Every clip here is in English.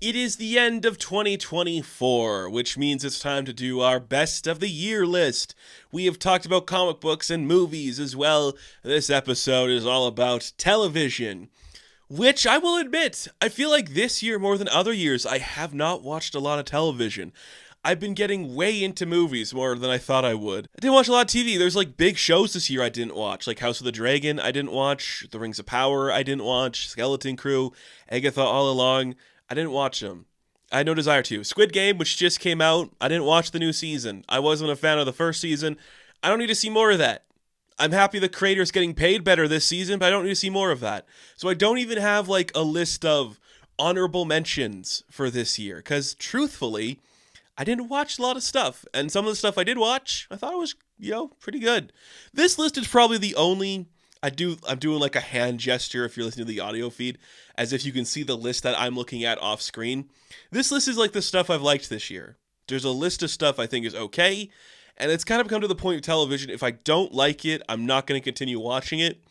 It is the end of 2024, which means it's time to do our best of the year list. We have talked about comic books and movies as well. This episode is all about television, which I will admit, I feel like this year more than other years, I have not watched a lot of television. I've been getting way into movies more than I thought I would. I didn't watch a lot of TV. There's like big shows this year I didn't watch, like House of the Dragon I didn't watch, The Rings of Power I didn't watch, Skeleton Crew, Agatha All Along. I didn't watch them. I had no desire to. Squid Game, which just came out, I didn't watch the new season. I wasn't a fan of the first season. I don't need to see more of that. I'm happy the creator's getting paid better this season, but I don't need to see more of that. So I don't even have like a list of honorable mentions for this year, because truthfully, I didn't watch a lot of stuff. And some of the stuff I did watch, I thought it was, pretty good. This list is probably the only... I'm doing like a hand gesture if you're listening to the audio feed, as if you can see the list that I'm looking at off screen. This list is like the stuff I've liked this year. There's a list of stuff I think is okay, and it's kind of come to the point of television. If I don't like it, I'm not going to continue watching it,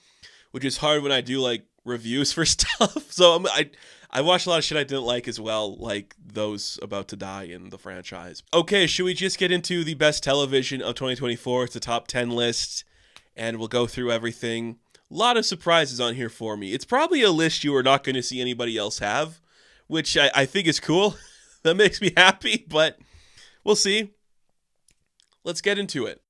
which is hard when I do like reviews for stuff. So I watched a lot of shit I didn't like as well, like those about to die in the franchise. Okay, should we just get into the best television of 2024? It's a top 10 list. And we'll go through everything. A lot of surprises on here for me. It's probably a list you are not going to see anybody else have, which I think is cool. That makes me happy, but we'll see. Let's get into it.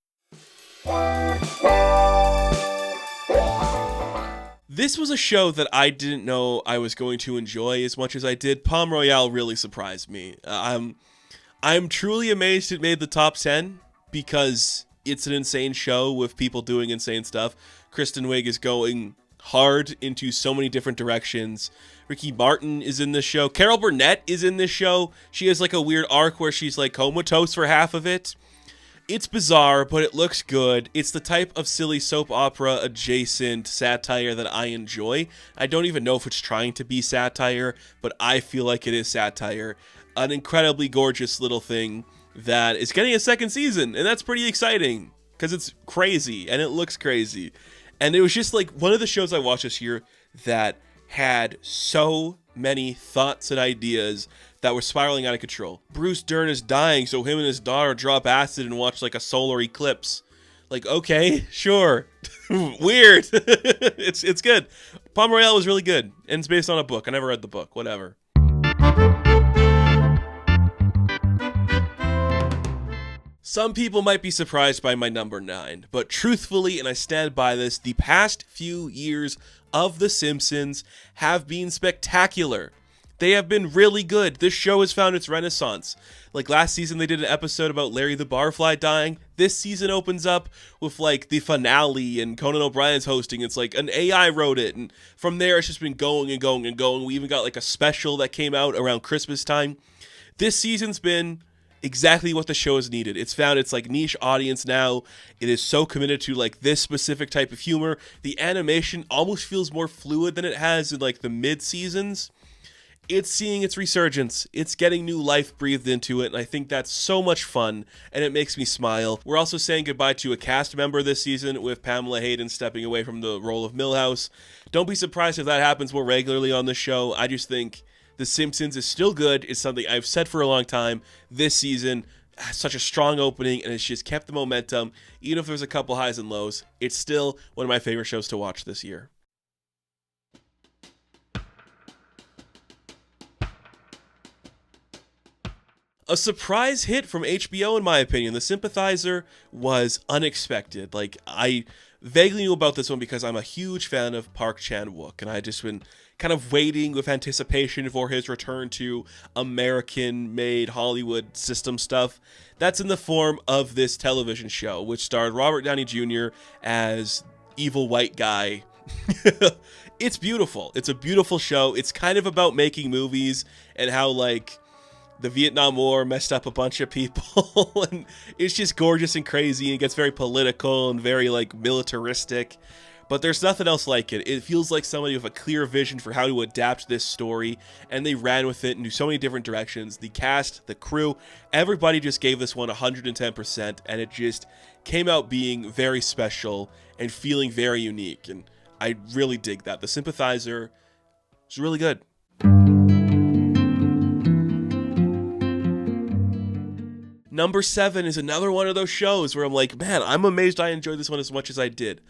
This was a show that I didn't know I was going to enjoy as much as I did. Palm Royale really surprised me. I'm truly amazed it made the top 10 because... it's an insane show with people doing insane stuff. Kristen Wiig is going hard into so many different directions. Ricky Martin is in this show. Carol Burnett is in this show. She has like a weird arc where she's like comatose for half of it. It's bizarre, but it looks good. It's the type of silly soap opera adjacent satire that I enjoy. I don't even know if it's trying to be satire, but I feel like it is satire. An incredibly gorgeous little thing that is getting a second season, and that's pretty exciting because it's crazy and it looks crazy. And it was just like one of the shows I watched this year that had so many thoughts and ideas that were spiraling out of control. Bruce Dern is dying, so him and his daughter drop acid and watch like a solar eclipse. Like, okay, sure. Weird. It's good. Palm Royale was really good, and it's based on a book. I never read the book, whatever. Some people might be surprised by my number 9, but truthfully, and I stand by this, the past few years of The Simpsons have been spectacular. They have been really good. This show has found its renaissance. Like last season, they did an episode about Larry the Barfly dying. This season opens up with like the finale and Conan O'Brien's hosting. It's like an AI wrote it. And from there, it's just been going and going and going. We even got like a special that came out around Christmas time. This season's been exactly what the show has needed. It's found its like niche audience now. It is so committed to like this specific type of humor. The animation almost feels more fluid than it has in like the mid seasons. It's seeing its resurgence. It's getting new life breathed into it, and I think that's so much fun, and it makes me smile. We're also saying goodbye to a cast member this season with Pamela Hayden stepping away from the role of Milhouse. Don't be surprised if that happens more regularly on the show. I just think The Simpsons is still good. It's something I've said for a long time. This season, such a strong opening, and it's just kept the momentum. Even if there's a couple highs and lows, it's still one of my favorite shows to watch this year. A surprise hit from HBO, in my opinion. The Sympathizer was unexpected. Like, I vaguely knew about this one because I'm a huge fan of Park Chan-wook, and I just been kind of waiting with anticipation for his return to American-made Hollywood system stuff. That's in the form of this television show, which starred Robert Downey Jr. as evil white guy. It's beautiful. It's a beautiful show. It's kind of about making movies and how, like, the Vietnam War messed up a bunch of people, and it's just gorgeous and crazy, and it gets very political and very, like, militaristic, but there's nothing else like it. It feels like somebody with a clear vision for how to adapt this story, and they ran with it into so many different directions. The cast, the crew, everybody just gave this one 110%, and it just came out being very special and feeling very unique, and I really dig that. The Sympathizer is really good. Number 7 is another one of those shows where I'm like, man, I'm amazed I enjoyed this one as much as I did.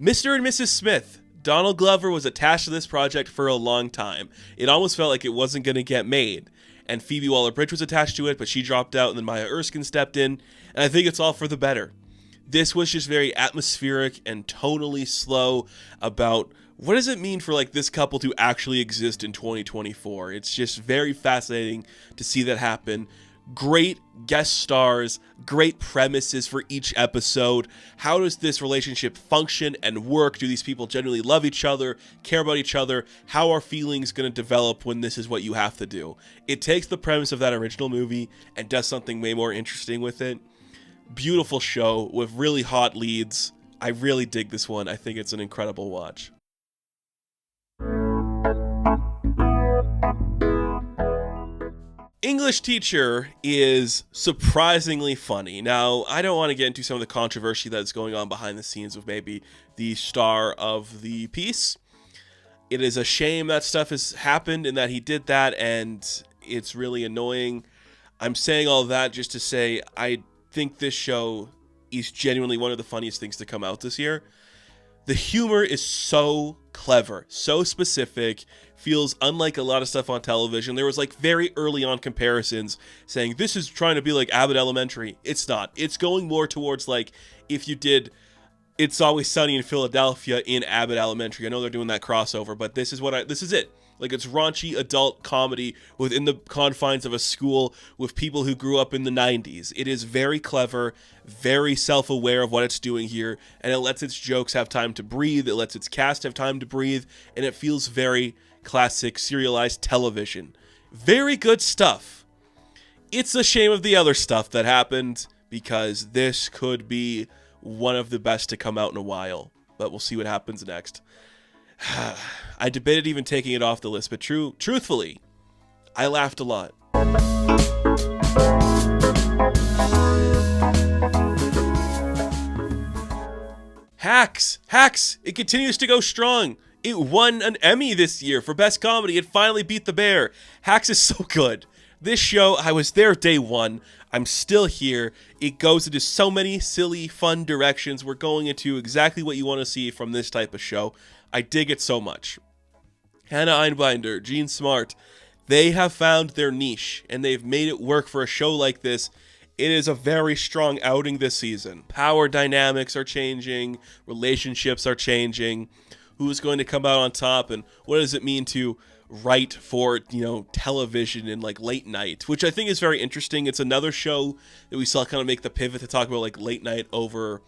Mr. and Mrs. Smith. Donald Glover was attached to this project for a long time. It almost felt like it wasn't going to get made. And Phoebe Waller-Bridge was attached to it, but she dropped out, and then Maya Erskine stepped in. And I think it's all for the better. This was just very atmospheric and tonally slow about what does it mean for like this couple to actually exist in 2024. It's just very fascinating to see that happen. Great guest stars, great premises for each episode. How does this relationship function and work? Do these people genuinely love each other, care about each other? How are feelings going to develop when this is what you have to do? It takes the premise of that original movie and does something way more interesting with it. Beautiful show with really hot leads. I really dig this one. I think it's an incredible watch. English Teacher is surprisingly funny. Now, I don't want to get into some of the controversy that's going on behind the scenes with maybe the star of the piece. It is a shame that stuff has happened and that he did that, and it's really annoying. I'm saying all that just to say I think this show is genuinely one of the funniest things to come out this year. The humor is so clever, so specific, feels unlike a lot of stuff on television. There was like very early on comparisons saying this is trying to be like Abbott Elementary. It's not. It's going more towards like if you did It's Always Sunny in Philadelphia in Abbott Elementary. I know they're doing that crossover, but this is it. Like, it's raunchy adult comedy within the confines of a school with people who grew up in the 90s. It is very clever, very self-aware of what it's doing here, and it lets its jokes have time to breathe, it lets its cast have time to breathe, and it feels very classic serialized television. Very good stuff. It's a shame of the other stuff that happened, because this could be one of the best to come out in a while, but we'll see what happens next. I debated even taking it off the list, but truthfully, I laughed a lot. Hacks! It continues to go strong. It won an Emmy this year for Best Comedy. It finally beat The Bear. Hacks is so good. This show, I was there day one. I'm still here. It goes into so many silly, fun directions. We're going into exactly what you want to see from this type of show. I dig it so much. Hannah Einbinder, Gene Smart, they have found their niche, and they've made it work for a show like this. It is a very strong outing this season. Power dynamics are changing, relationships are changing, who's going to come out on top, and what does it mean to write for, television and like late night, which I think is very interesting. It's another show that we saw kind of make the pivot to talk about like late night over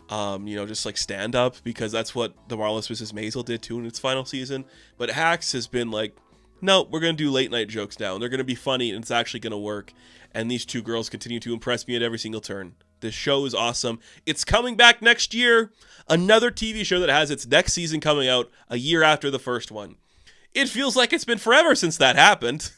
just like stand up, because that's what The Marvelous Mrs. Maisel did too in its final season. But Hacks has been like, no, we're going to do late night jokes now, and they're going to be funny, and it's actually going to work. And these two girls continue to impress me at every single turn. This show is awesome. It's coming back next year. Another TV show that has its next season coming out a year after the first one. It feels like it's been forever since that happened.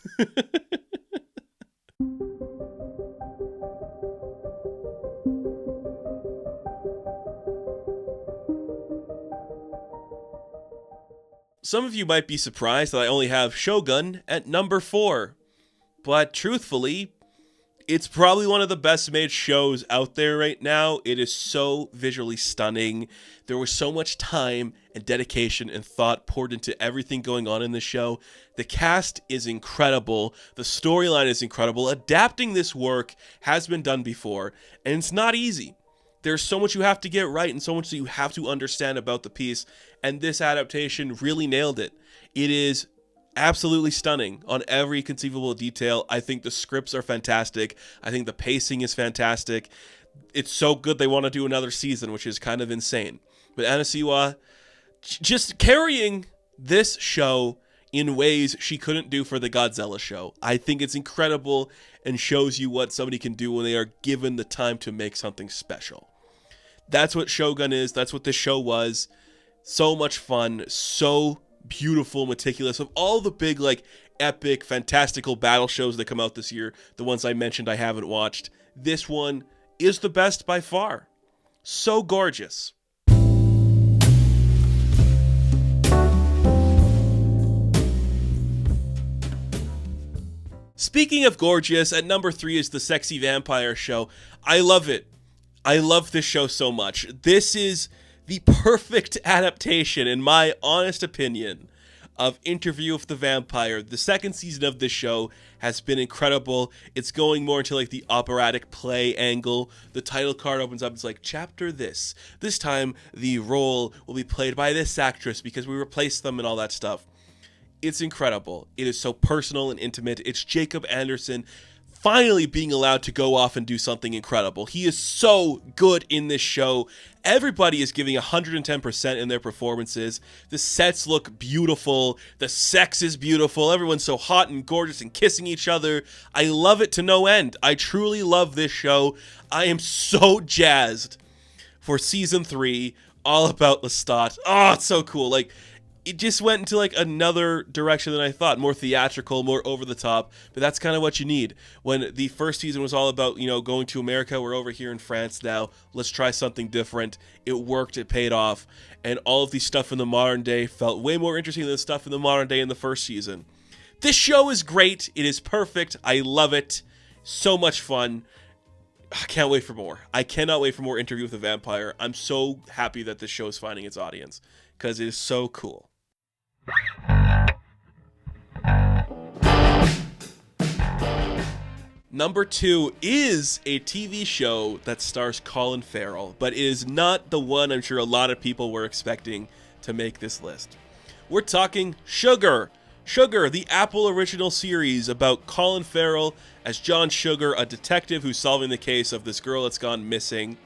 Some of you might be surprised that I only have Shogun at number 4, but truthfully, it's probably one of the best made shows out there right now. It is so visually stunning. There was so much time and dedication and thought poured into everything going on in the show. The cast is incredible. The storyline is incredible. Adapting this work has been done before, and it's not easy. There's so much you have to get right and so much that you have to understand about the piece, and this adaptation really nailed it. It is absolutely stunning on every conceivable detail. I think the scripts are fantastic. I think the pacing is fantastic. It's so good they want to do another season, which is kind of insane. But Anasiwa just carrying this show in ways she couldn't do for the Godzilla show. I think it's incredible and shows you what somebody can do when they are given the time to make something special. That's what Shogun is. That's what this show was. So much fun. So beautiful, meticulous. Of all the big, like, epic, fantastical battle shows that come out this year, the ones I mentioned I haven't watched, this one is the best by far. So gorgeous. Speaking of gorgeous, at number 3 is The Sexy Vampire Show. I love it. I love this show so much. This is the perfect adaptation, in my honest opinion, of Interview with the Vampire. The second season of this show has been incredible. It's going more into like the operatic play angle. The title card opens up, it's like, chapter this. This time, the role will be played by this actress because we replaced them and all that stuff. It's incredible. It is so personal and intimate. It's Jacob Anderson finally being allowed to go off and do something incredible. He is so good in this show. Everybody is giving 110% in their performances. The sets look beautiful. The sex is beautiful. Everyone's so hot and gorgeous and kissing each other. I love it to no end. I truly love this show. I am so jazzed for season 3, all about Lestat. Oh, it's so cool. Like, it just went into like another direction than I thought. More theatrical, more over the top. But that's kind of what you need. When the first season was all about, going to America, we're over here in France now. Let's try something different. It worked. It paid off. And all of the stuff in the modern day felt way more interesting than the stuff in the modern day in the first season. This show is great. It is perfect. I love it. So much fun. I can't wait for more. I cannot wait for more Interview with the Vampire. I'm so happy that this show is finding its audience because it is so cool. Number 2 is a TV show that stars Colin Farrell, but it is not the one I'm sure a lot of people were expecting to make this list. We're talking Sugar. Sugar, the Apple original series about Colin Farrell as John Sugar, a detective who's solving the case of this girl that's gone missing.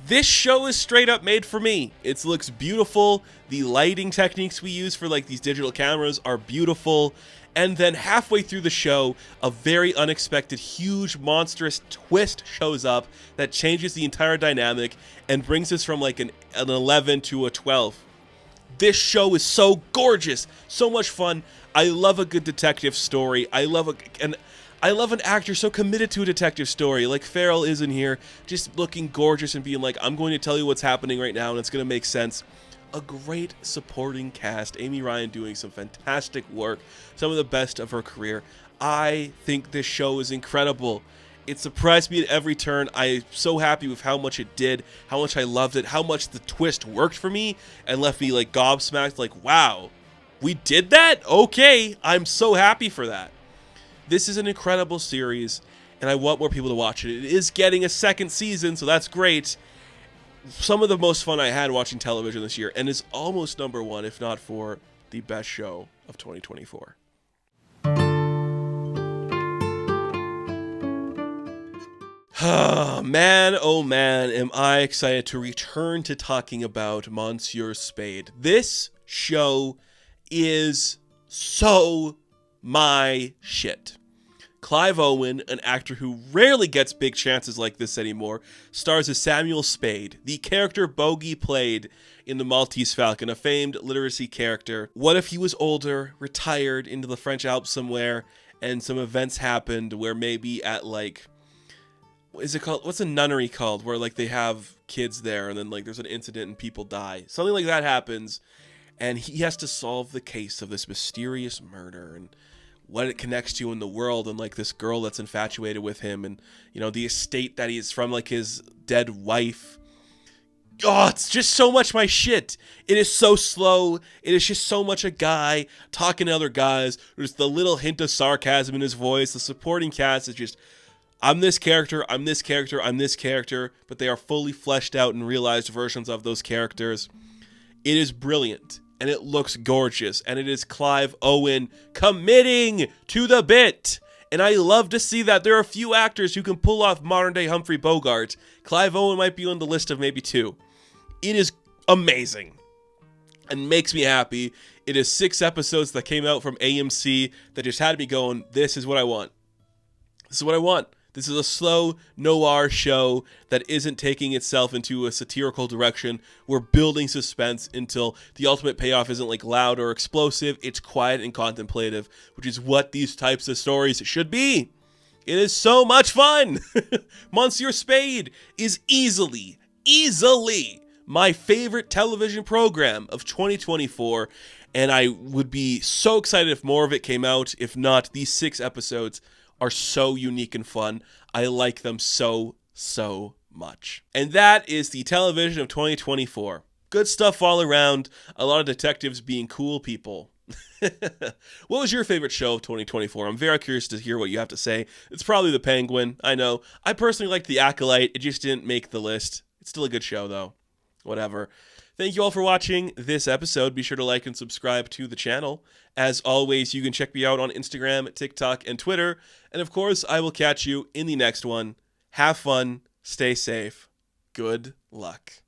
This show is straight up made for me. It looks beautiful. The lighting techniques we use for like these digital cameras are beautiful. And then halfway through the show, a very unexpected, huge, monstrous twist shows up that changes the entire dynamic and brings us from like an 11 to a 12. This show is so gorgeous, so much fun. I love a good detective story. I love an actor so committed to a detective story, like Farrell is in here, just looking gorgeous and being like, I'm going to tell you what's happening right now and it's going to make sense. A great supporting cast. Amy Ryan doing some fantastic work, some of the best of her career. I think this show is incredible. It surprised me at every turn. I'm so happy with how much it did, how much I loved it, how much the twist worked for me and left me like gobsmacked, like, wow, we did that? Okay, I'm so happy for that. This is an incredible series, and I want more people to watch it. It is getting a second season, so that's great. Some of the most fun I had watching television this year, and is almost number 1, if not for the best show of 2024. Man, oh man, am I excited to return to talking about Monsieur Spade. This show is so my shit. Clive Owen, an actor who rarely gets big chances like this anymore, stars as Samuel Spade, the character Bogey played in The Maltese Falcon, a famed literacy character. What if he was older, retired into the French Alps somewhere, and some events happened where maybe at like, what is it called? What's a nunnery called? Where like they have kids there and then like there's an incident and people die. Something like that happens, and he has to solve the case of this mysterious murder and what it connects to in the world, and like this girl that's infatuated with him, and the estate that he's from, like his dead wife. Oh, it's just so much my shit. It is so slow. It is just so much a guy talking to other guys. There's the little hint of sarcasm in his voice. The supporting cast is just, I'm this character, I'm this character, I'm this character, but they are fully fleshed out and realized versions of those characters. It is brilliant. And it looks gorgeous, and it is Clive Owen committing to the bit. And I love to see that. There are a few actors who can pull off modern-day Humphrey Bogart. Clive Owen might be on the list of maybe 2. It is amazing and makes me happy. It is 6 episodes that came out from AMC that just had me going, this is what I want. This is what I want. This is a slow noir show that isn't taking itself into a satirical direction. We're building suspense until the ultimate payoff isn't like loud or explosive. It's quiet and contemplative, which is what these types of stories should be. It is so much fun. Monsieur Spade is easily my favorite television program of 2024. and I would be so excited if more of it came out. If not, these 6 episodes are so unique and fun. I like them so much. And that is the television of 2024. Good stuff all around. A lot of detectives being cool people. What was your favorite show of 2024? I'm very curious to hear what you have to say. It's probably The Penguin. I know. I personally liked The Acolyte. It just didn't make the list. It's still a good show, though. Whatever. Thank you all for watching this episode. Be sure to like and subscribe to the channel. As always, you can check me out on Instagram, TikTok, and Twitter. And of course, I will catch you in the next one. Have fun. Stay safe. Good luck.